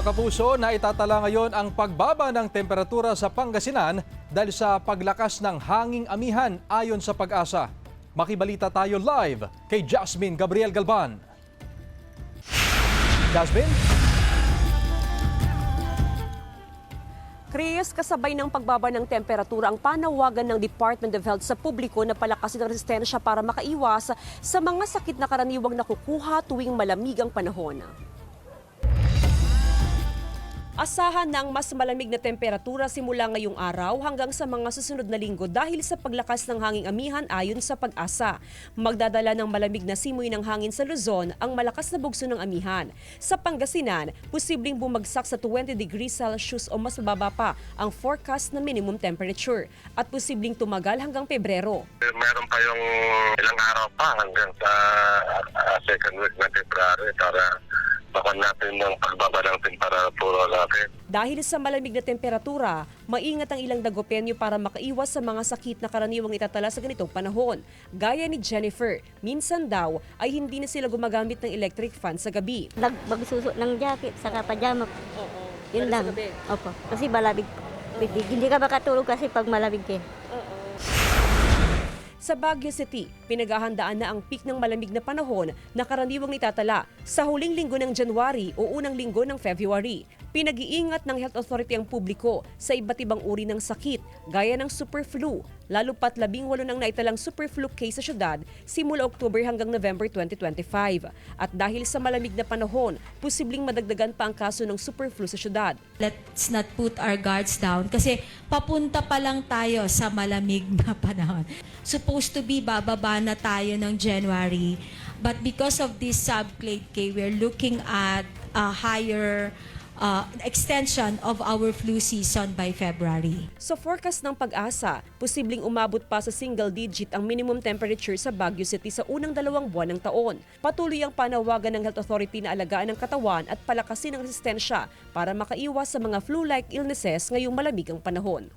Mga kapuso, na itatala ngayon ang pagbaba ng temperatura sa Pangasinan dahil sa paglakas ng hanging amihan ayon sa Pag-asa. Makibalita tayo live kay Jasmine Gabriel Galban. Jasmine? Chris, kasabay ng pagbaba ng temperatura ang panawagan ng Department of Health sa publiko na palakasin ang resistensya para makaiwas sa mga sakit na karaniwang nakukuha tuwing malamig ang panahon. Asahan ng mas malamig na temperatura simula ngayong araw hanggang sa mga susunod na linggo dahil sa paglakas ng hanging amihan ayon sa Pag-asa. Magdadala ng malamig na simoy ng hangin sa Luzon ang malakas na bugso ng amihan. Sa Pangasinan, posibleng bumagsak sa 20 degrees Celsius o mas mababa pa ang forecast na minimum temperature at posibleng tumagal hanggang Pebrero. Meron pa yung ilang araw pa hanggang sa second week ng February para bakan natin ng pagbaba ng temperatura natin. Dahil sa malamig na temperatura, maingat ang ilang dagopenyo para makaiwas sa mga sakit na karaniwang itatala sa ganitong panahon. Gaya ni Jennifer, minsan daw ay hindi na sila gumagamit ng electric fan sa gabi. Magsusuot ng jacket, saka pajama. Oo, Yun lang. Opo, kasi malamig. Hindi ka makatulog kasi pag malamig eh. Sa Baguio City, pinaghahandaan na ang peak ng malamig na panahon na karaniwang itatala sa huling linggo ng January o unang linggo ng February. Pinag-iingat ng Health Authority ang publiko sa iba't ibang uri ng sakit gaya ng super flu, lalo pat 18 nang naitalang super flu case sa syudad simula October hanggang November 2025. At dahil sa malamig na panahon, posibleng madagdagan pa ang kaso ng super flu sa syudad. Let's not put our guards down kasi papunta pa lang tayo sa malamig na panahon. Supposed to be bababa na tayo ng January, but because of this subclade K, we're looking at a higher extension of our flu season by February. Sa forecast ng Pag-asa, posibleng umabot pa sa single digit ang minimum temperature sa Baguio City sa unang 2 buwan ng taon. Patuloy ang panawagan ng Health Authority na alagaan ang katawan at palakasin ang resistensya para makaiwas sa mga flu-like illnesses ngayong malamig ang panahon.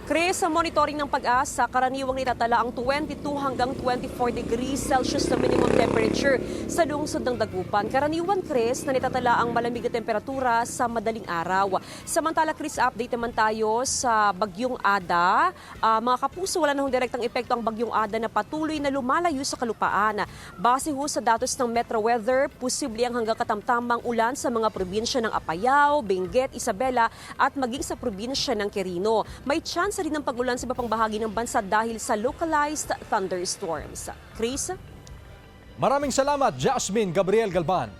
Chris, sa monitoring ng Pag-asa, karaniwang nitatala ang 22 hanggang 24 degrees Celsius na minimum temperature sa lungsod ng Dagupan. Karaniwan, Chris, na nitatala ang malamig na temperatura sa madaling araw. Samantala, Chris, update naman tayo sa Bagyong Ada. Mga kapuso, wala na hong direktang epekto ang Bagyong Ada na patuloy na lumalayo sa kalupaan. Base ho sa datos ng Metro Weather, posible ang hanggang katamtamang ulan sa mga probinsya ng Apayao, Benguet, Isabela at maging sa probinsya ng Quirino. May chance rin ng pag-ulan sa iba pang bahagi ng bansa dahil sa localized thunderstorms. Chris? Maraming salamat, Jasmine Gabriel Galban.